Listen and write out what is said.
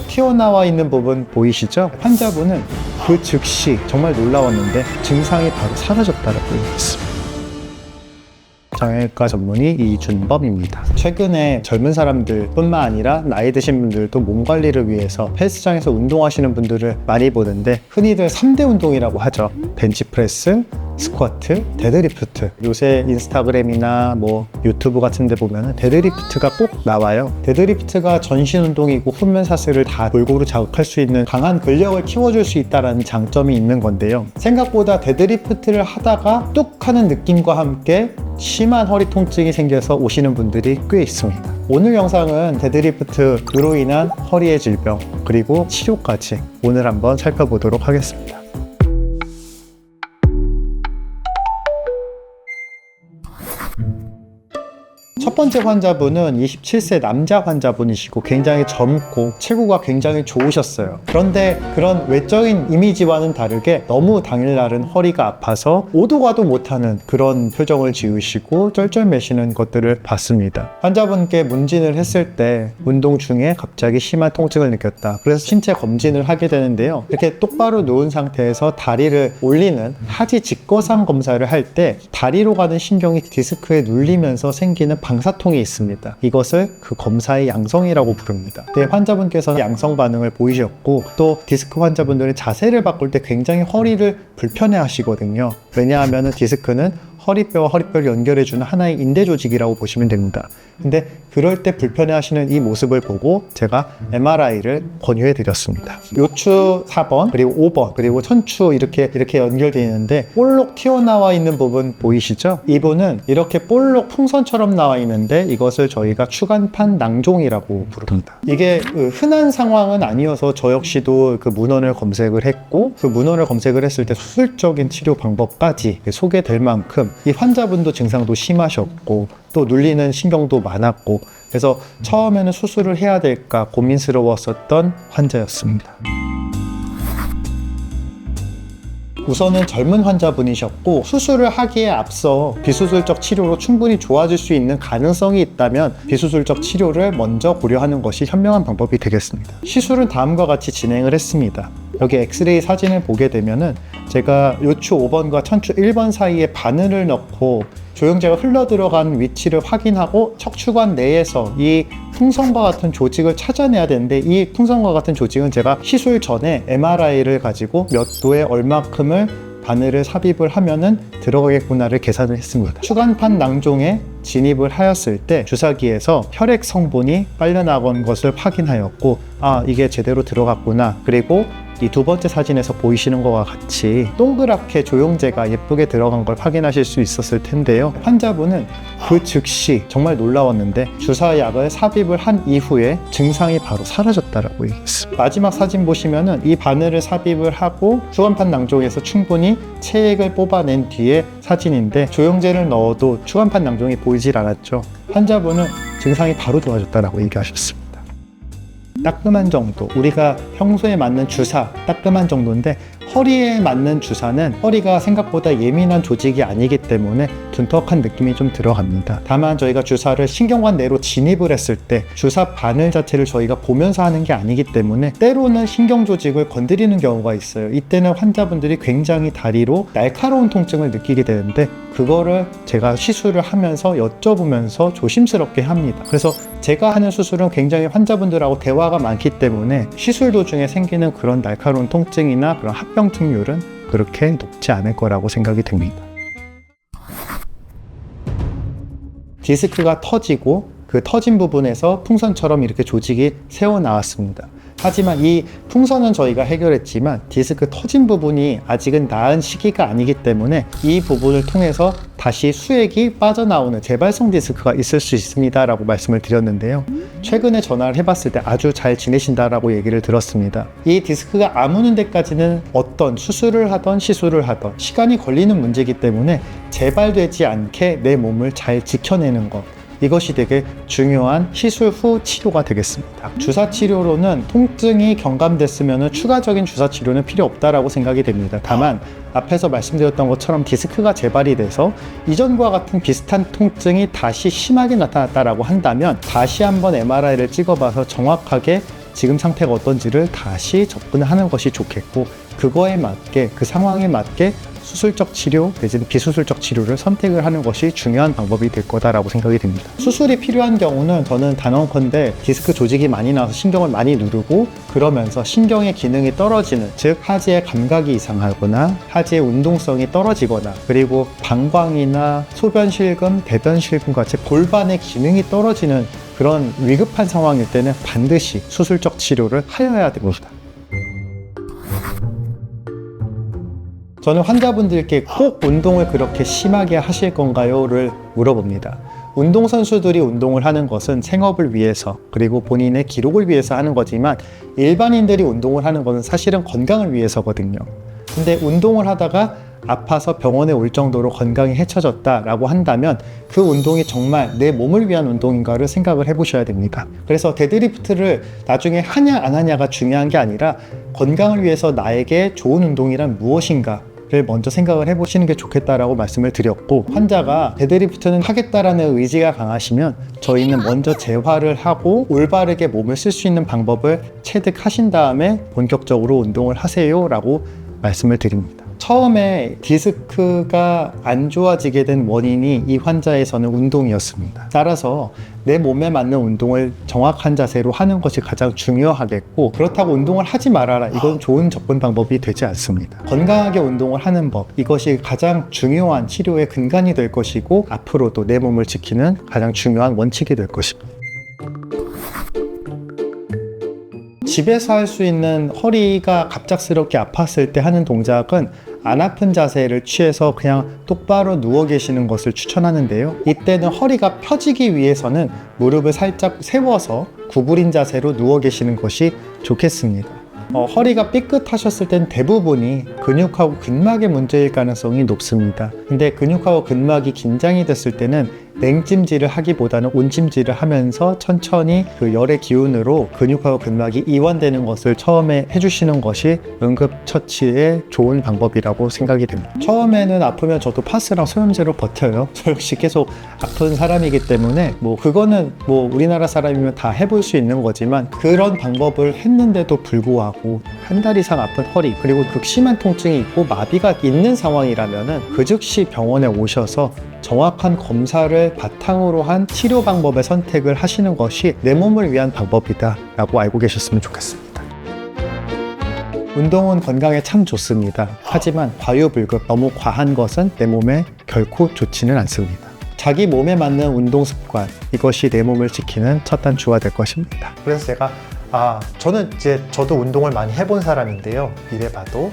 튀어나와 있는 부분 보이시죠? 환자분은 그 즉시 정말 놀라웠는데 증상이 바로 사라졌다라고 얘기했습니다. 정형외과 전문의 이준범입니다. 최근에 젊은 사람들 뿐만 아니라 나이 드신 분들도 몸 관리를 위해서 헬스장에서 운동하시는 분들을 많이 보는데 흔히들 3대 운동이라고 하죠. 벤치프레스, 스쿼트, 데드리프트. 요새 인스타그램이나 유튜브 같은 데 보면 데드리프트가 꼭 나와요. 데드리프트가 전신 운동이고 후면사슬을 다 골고루 자극할 수 있는 강한 근력을 키워줄 수 있다는 장점이 있는 건데요. 생각보다 데드리프트를 하다가 뚝 하는 느낌과 함께 심한 허리 통증이 생겨서 오시는 분들이 꽤 있습니다. 오늘 영상은 데드리프트로 인한 허리의 질병 그리고 치료까지 오늘 한번 살펴보도록 하겠습니다. 첫 번째 환자분은 27세 남자 환자분이시고 굉장히 젊고 체구가 굉장히 좋으셨어요. 그런데 그런 외적인 이미지와는 다르게 너무 당일날은 허리가 아파서 오도 가도 못하는 그런 표정을 지으시고 쩔쩔매시는 것들을 봤습니다. 환자분께 문진을 했을 때 운동 중에 갑자기 심한 통증을 느꼈다. 그래서 신체 검진을 하게 되는데요. 이렇게 똑바로 누운 상태에서 다리를 올리는 하지 직거상 검사를 할 때 다리로 가는 신경이 디스크에 눌리면서 생기는 방사통이 있습니다. 이것을 그 검사의 양성이라고 부릅니다. 네, 환자분께서는 양성 반응을 보이셨고 또 디스크 환자분들은 자세를 바꿀 때 굉장히 허리를 불편해 하시거든요. 왜냐하면 디스크는 허리뼈와 허리뼈를 연결해주는 하나의 인대 조직이라고 보시면 됩니다. 근데 그럴 때 불편해하시는 이 모습을 보고 제가 MRI를 권유해 드렸습니다. 요추 4번 그리고 5번 그리고 천추 이렇게 연결되어 있는데 볼록 튀어나와 있는 부분 보이시죠? 이분은 이렇게 볼록 풍선처럼 나와 있는데 이것을 저희가 추간판 낭종이라고 부릅니다. 이게 흔한 상황은 아니어서 저 역시도 그 문헌을 검색을 했고 그 문헌을 검색을 했을 때 수술적인 치료 방법까지 소개될 만큼 이 환자분도 증상도 심하셨고 또 눌리는 신경도 많았고 그래서 처음에는 수술을 해야 될까 고민스러웠었던 환자였습니다. 우선은 젊은 환자분이셨고 수술을 하기에 앞서 비수술적 치료로 충분히 좋아질 수 있는 가능성이 있다면 비수술적 치료를 먼저 고려하는 것이 현명한 방법이 되겠습니다. 시술은 다음과 같이 진행을 했습니다. 여기 엑스레이 사진을 보게 되면은 제가 요추 5번과 천추 1번 사이에 바늘을 넣고 조영제가 흘러 들어간 위치를 확인하고 척추관 내에서 이 풍선과 같은 조직을 찾아내야 되는데 이 풍선과 같은 조직은 제가 시술 전에 MRI를 가지고 몇 도에 얼마큼을 바늘을 삽입을 하면은 들어가겠구나를 계산을 했습니다. 추간판 낭종에 진입을 하였을 때 주사기에서 혈액 성분이 빨려나간 것을 확인하였고 이게 제대로 들어갔구나. 그리고 이 두 번째 사진에서 보이시는 것과 같이 동그랗게 조영제가 예쁘게 들어간 걸 확인하실 수 있었을 텐데요. 환자분은 그 즉시 정말 놀라웠는데 주사약을 삽입을 한 이후에 증상이 바로 사라졌다라고 얘기했습니다. 마지막 사진 보시면은 이 바늘을 삽입을 하고 추간판 낭종에서 충분히 체액을 뽑아낸 뒤에 사진인데 조영제를 넣어도 추간판 낭종이 보이질 않았죠. 환자분은 증상이 바로 좋아졌다라고 얘기하셨습니다. 따끔한 정도, 우리가 평소에 맞는 주사 따끔한 정도인데 허리에 맞는 주사는 허리가 생각보다 예민한 조직이 아니기 때문에 둔턱한 느낌이 좀 들어갑니다. 다만 저희가 주사를 신경관 내로 진입을 했을 때 주사 바늘 자체를 저희가 보면서 하는 게 아니기 때문에 때로는 신경 조직을 건드리는 경우가 있어요. 이때는 환자분들이 굉장히 다리로 날카로운 통증을 느끼게 되는데 그거를 제가 시술을 하면서 여쭤보면서 조심스럽게 합니다. 그래서 제가 하는 수술은 굉장히 환자분들하고 대화가 많기 때문에 시술 도중에 생기는 그런 날카로운 통증이나 그런 합병증률은 그렇게 높지 않을 거라고 생각이 됩니다. 디스크가 터지고 그 터진 부분에서 풍선처럼 이렇게 조직이 새어나왔습니다. 하지만 이 풍선은 저희가 해결했지만 디스크 터진 부분이 아직은 나은 시기가 아니기 때문에 이 부분을 통해서 다시 수액이 빠져나오는 재발성 디스크가 있을 수 있습니다 라고 말씀을 드렸는데요. 최근에 전화를 해봤을 때 아주 잘 지내신다라고 얘기를 들었습니다. 이 디스크가 아무는 데까지는 어떤 수술을 하던 시술을 하던 시간이 걸리는 문제이기 때문에 재발되지 않게 내 몸을 잘 지켜내는 것, 이것이 되게 중요한 시술 후 치료가 되겠습니다. 주사 치료로는 통증이 경감됐으면 추가적인 주사 치료는 필요 없다라고 생각이 됩니다. 다만 앞에서 말씀드렸던 것처럼 디스크가 재발이 돼서 이전과 같은 비슷한 통증이 다시 심하게 나타났다라고 한다면 다시 한번 MRI를 찍어봐서 정확하게 지금 상태가 어떤지를 다시 접근하는 것이 좋겠고, 그거에 맞게, 그 상황에 맞게 수술적 치료 내지는 비수술적 치료를 선택을 하는 것이 중요한 방법이 될 거다라고 생각이 듭니다. 수술이 필요한 경우는 저는 단언컨대 디스크 조직이 많이 나와서 신경을 많이 누르고 그러면서 신경의 기능이 떨어지는, 즉 하지의 감각이 이상하거나 하지의 운동성이 떨어지거나, 그리고 방광이나 소변 실금, 대변 실금 같이 골반의 기능이 떨어지는 그런 위급한 상황일 때는 반드시 수술적 치료를 하여야 됩니다. 저는 환자분들께 꼭 운동을 그렇게 심하게 하실 건가요?를 물어봅니다. 운동선수들이 운동을 하는 것은 생업을 위해서, 그리고 본인의 기록을 위해서 하는 거지만 일반인들이 운동을 하는 것은 사실은 건강을 위해서거든요. 근데 운동을 하다가 아파서 병원에 올 정도로 건강이 해쳐졌다라고 한다면 그 운동이 정말 내 몸을 위한 운동인가를 생각을 해보셔야 됩니다. 그래서 데드리프트를 나중에 하냐 안 하냐가 중요한 게 아니라 건강을 위해서 나에게 좋은 운동이란 무엇인가 를 먼저 생각을 해보시는 게 좋겠다라고 말씀을 드렸고, 환자가 데드리프트는 하겠다라는 의지가 강하시면 저희는 먼저 재활을 하고 올바르게 몸을 쓸 수 있는 방법을 체득하신 다음에 본격적으로 운동을 하세요 라고 말씀을 드립니다. 처음에 디스크가 안 좋아지게 된 원인이 이 환자에서는 운동이었습니다. 따라서 내 몸에 맞는 운동을 정확한 자세로 하는 것이 가장 중요하겠고, 그렇다고 운동을 하지 말아라, 이건 좋은 접근 방법이 되지 않습니다. 건강하게 운동을 하는 법, 이것이 가장 중요한 치료의 근간이 될 것이고 앞으로도 내 몸을 지키는 가장 중요한 원칙이 될 것입니다. 집에서 할 수 있는 허리가 갑작스럽게 아팠을 때 하는 동작은 안 아픈 자세를 취해서 그냥 똑바로 누워 계시는 것을 추천하는데요. 이때는 허리가 펴지기 위해서는 무릎을 살짝 세워서 구부린 자세로 누워 계시는 것이 좋겠습니다. 허리가 삐끗하셨을 땐 대부분이 근육하고 근막의 문제일 가능성이 높습니다. 근데 근육하고 근막이 긴장이 됐을 때는 냉찜질을 하기보다는 온찜질을 하면서 천천히 그 열의 기운으로 근육하고 근막이 이완되는 것을 처음에 해주시는 것이 응급처치의 좋은 방법이라고 생각이 됩니다. 처음에는 아프면 저도 파스랑 소염제로 버텨요. 저 역시 계속 아픈 사람이기 때문에 그거는 우리나라 사람이면 다 해볼 수 있는 거지만, 그런 방법을 했는데도 불구하고 한 달 이상 아픈 허리, 그리고 극심한 통증이 있고 마비가 있는 상황이라면은 그 즉시 병원에 오셔서 정확한 검사를 바탕으로 한 치료 방법의 선택을 하시는 것이 내 몸을 위한 방법이다 라고 알고 계셨으면 좋겠습니다. 운동은 건강에 참 좋습니다. 하지만 과유불급, 너무 과한 것은 내 몸에 결코 좋지는 않습니다. 자기 몸에 맞는 운동 습관, 이것이 내 몸을 지키는 첫 단추가 될 것입니다. 그래서 제가 저는 저도 운동을 많이 해본 사람인데요, 이래봐도